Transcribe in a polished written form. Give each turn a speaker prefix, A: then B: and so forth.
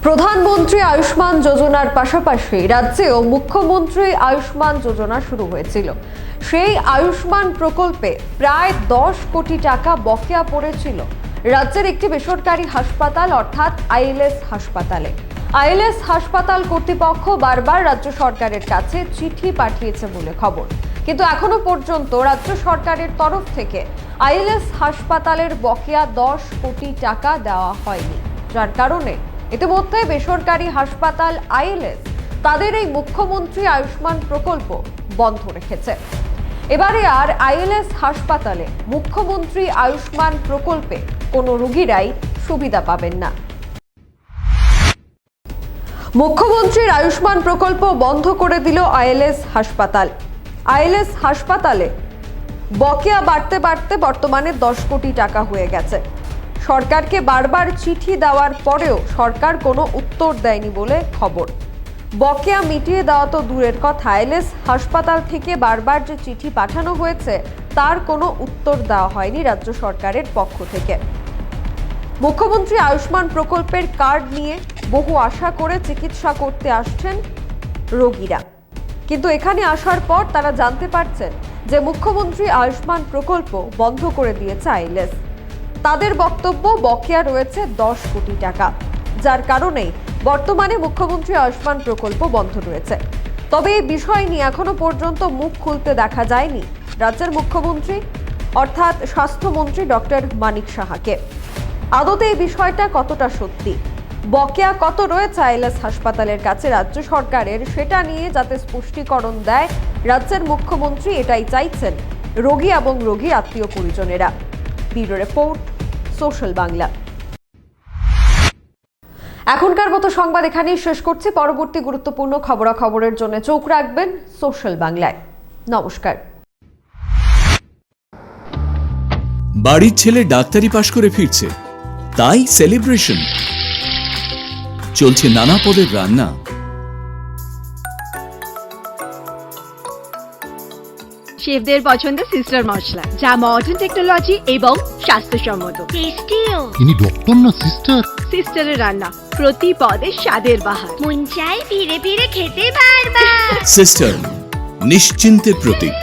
A: প্রধানমন্ত্রী আয়ুষ্মান যোজনার পাশাপাশি রাজ্যেও মুখ্যমন্ত্রী আয়ুষ্মান যোজনা শুরু হয়েছিল। সেই আয়ুষ্মান প্রকল্পে প্রায় 10 কোটি টাকা বকেয়া পড়েছিল রাজ্যের একটি বেসরকারি হাসপাতাল অর্থাৎ আইএলএস হাসপাতালে। আইএলএস হাসপাতাল কর্তৃপক্ষ বারবার রাজ্য সরকারের কাছে চিঠি পাঠিয়েছে বলে খবর, কিন্তু এখনো পর্যন্ত রাজ্য সরকারের তরফ থেকে আইএলএস হাসপাতালের বকেয়া 10 কোটি টাকা দেওয়া হয়নি, যার কারণে ইতিমধ্যে বেসরকারি হাসপাতাল আইএলএস তাদের এই মুখ্যমন্ত্রী আয়ুষ্মান প্রকল্প বন্ধ রেখেছে। এবারে আর আইএলএস হাসপাতালে মুখ্যমন্ত্রী আয়ুষ্মান প্রকল্পে কোনো রোগীরাই সুবিধা পাবেন না। মুখ্যমন্ত্রীর আয়ুষ্মান প্রকল্প বন্ধ করে দিল আইএলএস হাসপাতাল। আইএলএস হাসপাতালে বকেয়া বাড়তে বাড়তে বর্তমানে 10 কোটি টাকা হয়ে গেছে। সরকারকে বারবার চিঠি দেওয়ার পরেও সরকার কোনো উত্তর দেয়নি বলে খবর। বকেয়া মিটিয়ে দেওয়া তো দূরের কথা, আইএলএস হাসপাতাল থেকে বারবার যে চিঠি পাঠানো হয়েছে তার কোনো উত্তর দেওয়া হয়নি রাজ্য সরকারের পক্ষ থেকে। মুখ্যমন্ত্রী আয়ুষ্মান প্রকল্পের কার্ড নিয়ে বহু আশা করে চিকিৎসা করতে আসছেন রোগীরা, কিন্তু এখানে আসার পর তারা জানতে পারছেন যে মুখ্যমন্ত্রী আয়ুষ্মান প্রকল্প বন্ধ করে দিয়েছে আইএলএস। তাদের বক্তব্য বকেয়া রয়েছে 10 কোটি টাকা, যার কারণেই বর্তমানে মুখ্যমন্ত্রী আয়ুষ্মান প্রকল্প বন্ধ রয়েছে। তবে এই বিষয় নিয়ে এখনো পর্যন্ত মুখ খুলতে দেখা যায়নি রাজ্যের মুখ্যমন্ত্রী অর্থাৎ স্বাস্থ্যমন্ত্রী ডক্টর মানিক সাহাকে। আদতে এই বিষয়টা কতটা সত্যি, বকেয়া কত রয়েছে আইএলএস হাসপাতালের কাছে রাজ্য সরকারের, সেটা নিয়ে যাতে স্পষ্টীকরণ দেয় রাজ্যের মুখ্যমন্ত্রী, এটাই চাইছেন রোগী এবং রোগীর আত্মীয় পরিজনেরা। Bureau report, social Bangla. এখনকার মতো সংবাদ এখানেই শেষ করছি। পরবর্তী গুরুত্বপূর্ণ খবরাখবরের জন্য চোখ রাখবেন সোশ্যাল বাংলায়। নমস্কার।
B: বাড়ির ছেলে ডাক্তারি পাশ করে ফিরছে, তাই সেলিব্রেশন চলছে। নানা পদের রান্না,
C: শেফদের পছন্দ সিস্টার মশলা, যা মডার্ন টেকনোলজি এবং স্বাস্থ্যসম্মত। টেস্টিও।
D: ইনি ডক্টর না সিস্টার?
C: সিস্টারের রান্না প্রতি পদে স্বাদের বাহার।
E: মন চাই ফিরে ফিরে খেতে পারবা।
B: সিস্টার নিশ্চিন্তের প্রতীক।